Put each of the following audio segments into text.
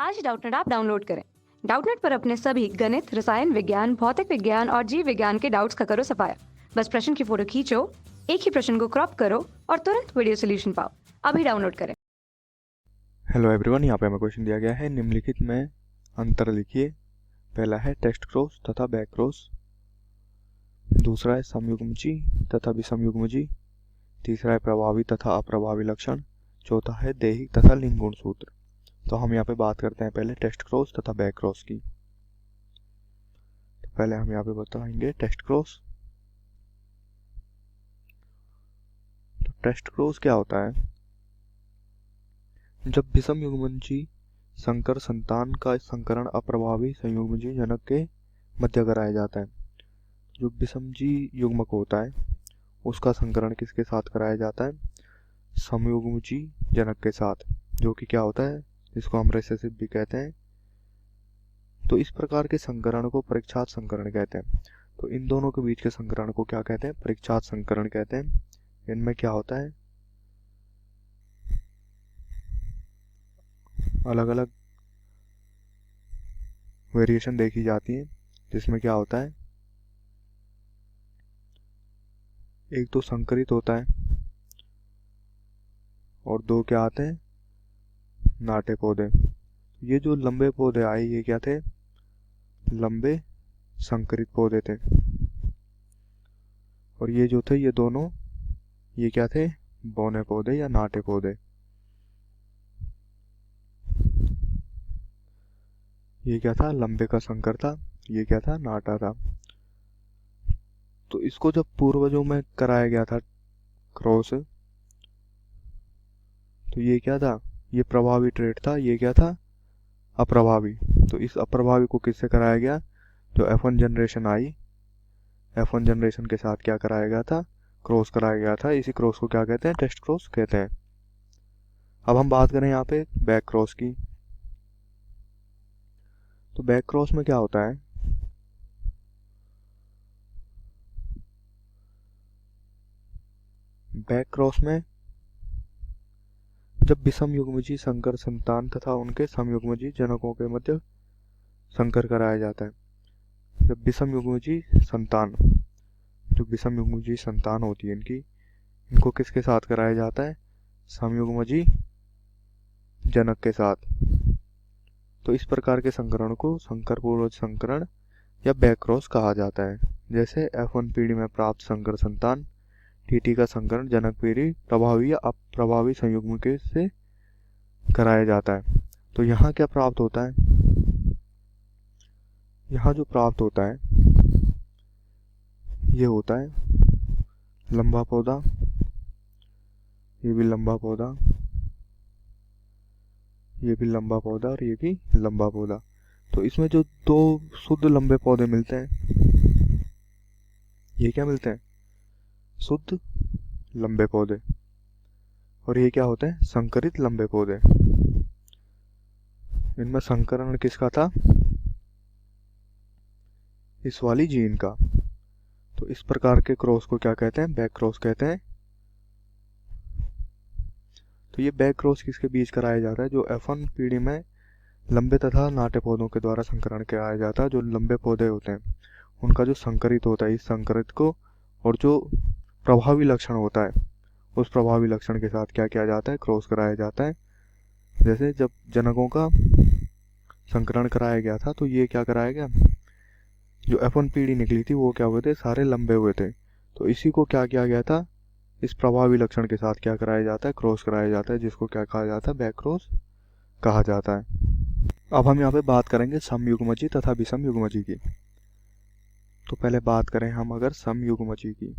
आज Doubtnut app download करें। Doubtnut पर अपने सभी गणित, रसायन विज्ञान, भौतिक विज्ञान और जीव विज्ञान के डाउट्स का करो सफाया। बस प्रश्न की फोटो खींचो, एक ही प्रश्न को क्रॉप करो और तुरंत वीडियो सोल्यूशन पाओ। अभी डाउनलोड करें। हेलो एवरीवन, यहाँ पे हमें क्वेश्चन दिया गया है निम्नलिखित में अंतर लिखिए। पहला है टेस्ट क्रॉस तथा बैक क्रॉस, दूसरा है समयुग्मजी तथा विषमयुग्मजी, तीसरा है प्रभावी तथा अप्रभावी लक्षण, चौथा है दैहिक तथा लिंग गुण सूत्र। तो हम यहाँ पे बात करते हैं पहले टेस्ट क्रॉस तथा बैक क्रॉस की। तो पहले हम यहाँ पे बताएंगे टेस्ट क्रॉस। तो टेस्ट क्रॉस क्या होता है? जब विषम युग्मजी संकर संतान का संकरण अप्रभावी संयुग्मजी जनक के मध्य कराया जाता है। जो विषमजी युग्मक होता है उसका संकरण किसके साथ कराया जाता है? समयुग्मजी जनक के साथ, जो कि क्या होता है, जिसको हम रिसेसिव भी कहते हैं। तो इस प्रकार के संकरण को परीक्षात संकरण कहते हैं। तो इन दोनों के बीच के संकरण को क्या कहते हैं? परीक्षात संकरण कहते हैं। इनमें क्या होता है, अलग अलग वेरिएशन देखी जाती है, जिसमें क्या होता है, एक तो संकरित होता है और दो क्या आते हैं, नाटे पौधे। ये जो लंबे पौधे आए ये क्या थे? लंबे संकरित पौधे थे। और ये जो थे ये दोनों, ये क्या थे? बौने पौधे या नाटे पौधे। ये क्या था? लंबे का संकर था, ये क्या था? नाटा था। तो इसको जब पूर्वजों में कराया गया था क्रॉस, तो ये क्या था? ये प्रभावी ट्रेट था, ये क्या था? अप्रभावी। तो इस अप्रभावी को किससे कराया गया? जो F1 जनरेशन आई, F1 जनरेशन के साथ क्या कराया गया था? क्रॉस कराया गया था। इसी क्रॉस को क्या कहते हैं? टेस्ट क्रॉस कहते हैं। अब हम बात करें यहाँ पे बैक क्रॉस की। तो बैक क्रॉस में क्या होता है? बैक क्रॉस में जब विषम युग्मजी संकर संतान तथा उनके समयुग्मजी जनकों के मध्य संकर कराया जाता है। जब विषम युग्मजी संतान, जो विषम युग्मजी संतान होती है इनको किसके साथ कराया जाता है? समयुग्मजी जनक के साथ। तो इस प्रकार के संकरण को संकर पूर्वज संकरण या बैक क्रॉस कहा जाता है। जैसे F1 पीढ़ी में प्राप्त संकर संतान TT का संकरण जनक पीढ़ी प्रभावी या अप्रभावी संयुग्म के से कराया जाता है। तो यहाँ क्या प्राप्त होता है? यहाँ जो प्राप्त होता है ये होता है लंबा पौधा, ये भी लंबा पौधा, ये भी लंबा पौधा और ये भी लंबा पौधा। तो इसमें जो दो शुद्ध लंबे पौधे मिलते हैं, ये क्या मिलते हैं? शुद्ध लंबे पौधे। और ये क्या होते हैं? संकरित लंबे पौधे। इनमें संकरण किसका था? इस वाली जीन का। तो इस प्रकार के क्रॉस को क्या कहते हैं? बैक क्रॉस कहते हैं। तो ये बैक क्रॉस किसके बीच कराया जाता है? जो F1 पीढ़ी में लंबे तथा नाटे पौधों के द्वारा संकरण कराया जाता है। जो लंबे पौधे होते हैं उनका जो संकरित होता है, इस संकरित को, और जो प्रभावी लक्षण होता है उस प्रभावी लक्षण के साथ क्या किया जाता है? क्रॉस कराया जाता है। जैसे जब जनकों का संकरण कराया गया था तो ये क्या कराया गया? जो F1 पीढ़ी निकली थी वो क्या हुए थे? सारे लंबे हुए थे। तो इसी को क्या किया गया था? इस प्रभावी लक्षण के साथ क्या कराया जाता है? क्रॉस कराया जाता है, जिसको क्या कहा जाता है? बैक क्रॉस कहा जाता है। अब हम यहाँ पे बात करेंगे समयुग्मजी तथा विषम युग्मजी की। तो पहले बात करें हम अगर समयुग्मजी की।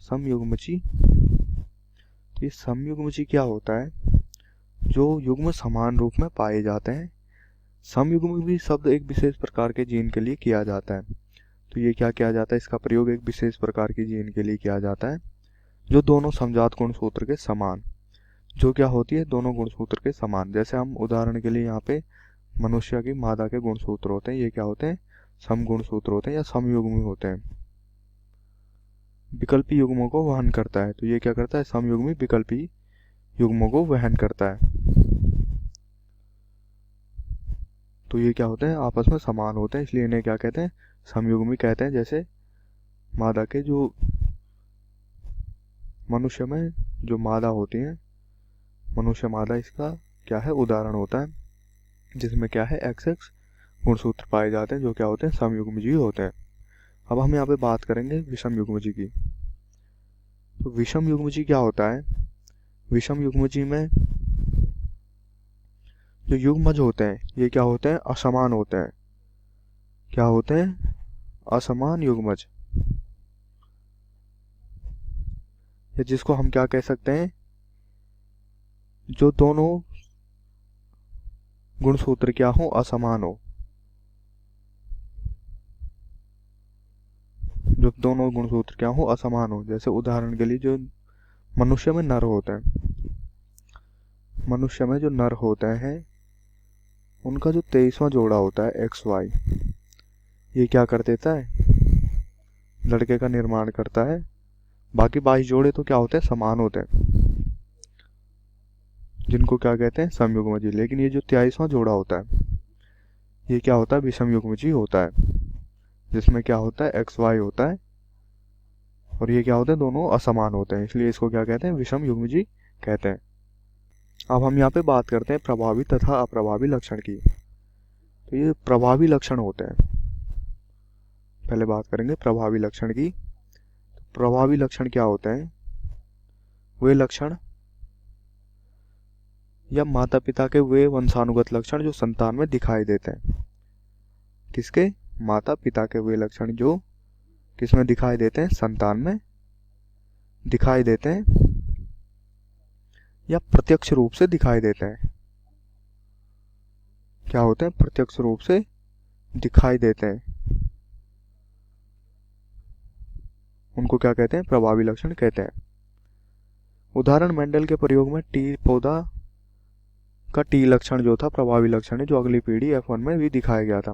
समयुग्मजी, तो ये समयुग्मजी क्या होता है? जो युग्म समान रूप में पाए जाते हैं। समयुग्म भी शब्द एक विशेष प्रकार के जीन के लिए किया जाता है। तो ये क्या किया जाता है? इसका प्रयोग एक विशेष प्रकार की जीन के लिए किया जाता है जो दोनों समजात गुणसूत्र के समान, जो क्या होती है? दोनों गुणसूत्र के समान। जैसे हम उदाहरण के लिए यहाँ पे मनुष्य की मादा के गुणसूत्र होते हैं, ये क्या होते हैं? सम गुणसूत्र होते हैं या समयुग्मी होते हैं। विकल्पी युग्मों को वहन करता है। तो ये क्या करता है? समयुग्मी विकल्पी युग्मों को वहन करता है। तो ये क्या होते हैं, आपस में समान होते हैं, इसलिए इन्हें क्या कहते हैं, समयुग्मी कहते हैं। जैसे मादा के जो मनुष्य में जो मादा होती हैं, मनुष्य मादा इसका क्या है, उदाहरण होता है, जिसमें क्या है XX गुणसूत्र पाए जाते हैं, जो क्या होते हैं, समयुग्मजीवी होते हैं। अब हम यहाँ पे बात करेंगे विषम युग्मजी की। तो विषम युग्मजी क्या होता है, विषम युग्मजी में जो युग्मज होते हैं ये क्या होते हैं, असमान होते हैं। क्या होते हैं, असमान युग्मज, या जिसको हम क्या कह सकते हैं, जो दोनों गुणसूत्र क्या हो, असमान हो, जो दोनों गुणसूत्र क्या हो, असमान हो। जैसे उदाहरण के लिए जो मनुष्य में नर होते हैं, मनुष्य में जो नर होते हैं उनका जो 23वां जोड़ा होता है XY, ये क्या कर देता है, लड़के का निर्माण करता है। बाकी 22 जोड़े तो क्या होते हैं, समान होते हैं, जिनको क्या कहते हैं, समयुग्मजी। लेकिन ये जो 23वां जोड़ा होता है ये क्या होता है, विषम युग्मजी होता है, जिसमें क्या होता है, XY होता है, और ये क्या होते हैं, दोनों असमान होते हैं, इसलिए इसको क्या कहते हैं, विषम युग्मजी कहते हैं। अब हम यहाँ पे बात करते हैं प्रभावी तथा अप्रभावी लक्षण की। तो ये प्रभावी लक्षण होते हैं, पहले बात करेंगे प्रभावी लक्षण की। तो प्रभावी लक्षण क्या होते हैं, वे लक्षण या माता पिता के वे वंशानुगत लक्षण जो संतान में दिखाई देते हैं। किसके, माता पिता के वे लक्षण जो किसमें दिखाई देते हैं, संतान में दिखाई देते हैं, या प्रत्यक्ष रूप से दिखाई देते हैं। क्या होते हैं, प्रत्यक्ष रूप से दिखाई देते हैं, उनको क्या कहते हैं, प्रभावी लक्षण कहते हैं। उदाहरण मेंडल के प्रयोग में टी पौधा का टी लक्षण जो था प्रभावी लक्षण है, जो अगली पीढ़ी F1 में भी दिखाया गया था।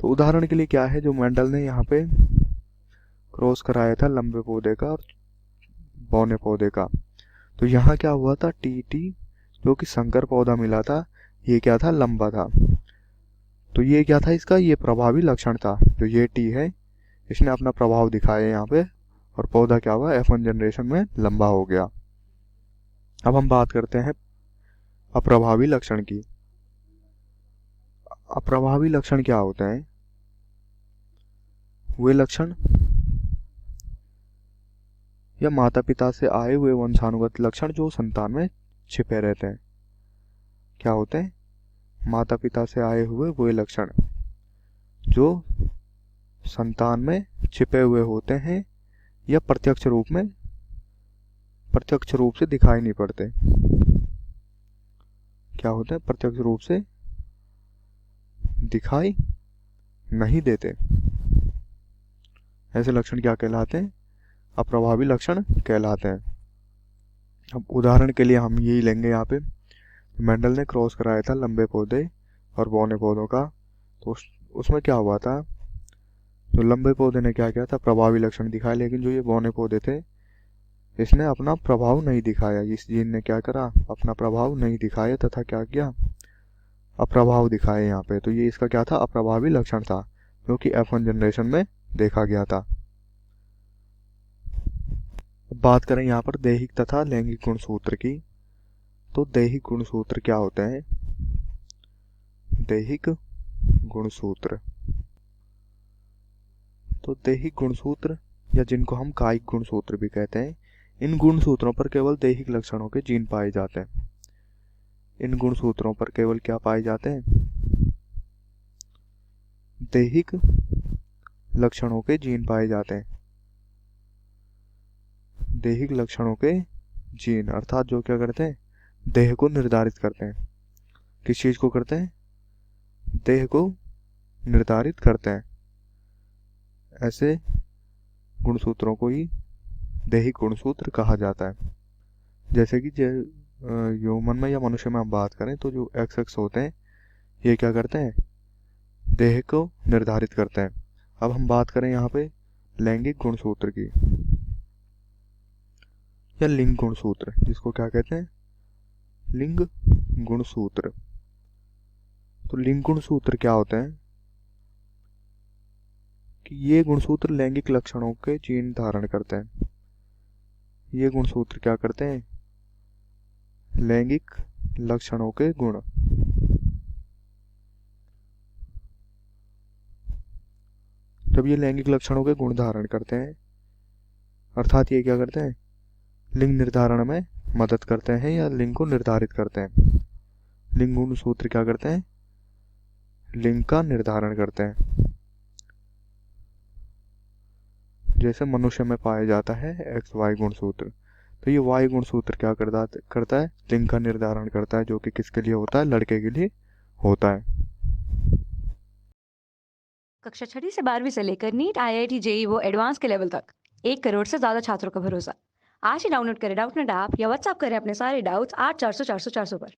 तो उदाहरण के लिए क्या है, जो मेंडल ने यहाँ पे क्रॉस कराया था लंबे पौधे का और बौने पौधे का, तो यहाँ क्या हुआ था, टी जो कि संकर पौधा मिला था, ये क्या था, लंबा था। तो ये क्या था इसका, ये प्रभावी लक्षण था। जो ये टी है इसने अपना प्रभाव दिखाया यहाँ पे, और पौधा क्या हुआ, F1 जनरेशन में लंबा हो गया। अब हम बात करते हैं अप्रभावी लक्षण की। अप्रभावी लक्षण क्या होते हैं, वे लक्षण या माता पिता से आए हुए वंशानुगत लक्षण जो संतान में छिपे रहते हैं। क्या होते हैं, माता पिता से आए हुए वे लक्षण जो संतान में छिपे हुए होते हैं, या प्रत्यक्ष रूप से दिखाई नहीं पड़ते। क्या होते हैं, प्रत्यक्ष रूप से दिखाई नहीं देते। ऐसे लक्षण क्या कहलाते हैं, अप्रभावी लक्षण कहलाते हैं। अब उदाहरण के लिए हम यही लेंगे, यहाँ पे मेंडल ने क्रॉस कराया था लंबे पौधे और बौने पौधों का। तो उसमें क्या हुआ था, जो लंबे पौधे ने क्या किया था, प्रभावी लक्षण दिखाया, लेकिन जो ये बौने पौधे थे इसने अपना प्रभाव नहीं दिखाया। इस जीन ने क्या करा, अपना प्रभाव नहीं दिखाया, तथा क्या किया, अप्रभाव दिखाया यहाँ पे। तो ये इसका क्या था, अप्रभावी लक्षण था, जो कि F1 जनरेशन में देखा गया था। बात करें यहाँ पर दैहिक तथा लैंगिक गुणसूत्र की। तो दैहिक गुणसूत्र क्या होते हैं, दैहिक गुणसूत्र, तो दैहिक गुणसूत्र या जिनको हम कायिक गुणसूत्र भी कहते हैं, इन गुणसूत्रों पर केवल दैहिक लक्षणों के जीन पाए जाते हैं। इन गुणसूत्रों पर केवल क्या पाए जाते हैं, दैहिक लक्षणों के जीन पाए जाते हैं। दैहिक लक्षणों के जीन अर्थात जो क्या करते हैं, देह को निर्धारित करते हैं। किस चीज को करते हैं, देह को निर्धारित करते हैं। ऐसे गुणसूत्रों को ही दैहिक गुणसूत्र कहा जाता है। जैसे कि ह्यूमन में या मनुष्य में हम बात करें तो जो XX होते हैं ये क्या करते हैं, देह को निर्धारित करते हैं। अब हम बात करें यहाँ पे लैंगिक गुणसूत्र की, या लिंग गुणसूत्र, जिसको क्या कहते हैं, लिंग गुणसूत्र। तो लिंग गुणसूत्र क्या होते हैं कि ये गुणसूत्र लैंगिक लक्षणों के जीन धारण करते हैं। ये गुणसूत्र क्या करते हैं? लैंगिक लक्षणों के गुण। जब ये लैंगिक लक्षणों के गुण धारण करते हैं, अर्थात ये क्या करते हैं? लिंग निर्धारण में मदद करते हैं या लिंग को निर्धारित करते हैं। लिंग गुणसूत्र क्या करते हैं? लिंग का निर्धारण करते हैं। जैसे मनुष्य में पाया जाता है एक्स वाई गुणसूत्र, तो ये वाई गुणसूत्र क्या करता है? लिंग का निर्धारण करता है, जो कि किसके लिए होता है? लड़के के लिए होता है। कक्षा 6वीं से 12वीं से लेकर नीट, आईआईटी, जेई वो एडवांस के लेवल तक 1 करोड़ से ज्यादा छात्रों का भरोसा। आज ही डाउनलोड करें डाउटनेट ऐप या व्हाट्सएप करें अपने सारे डाउट्स 8400 400 400 पर।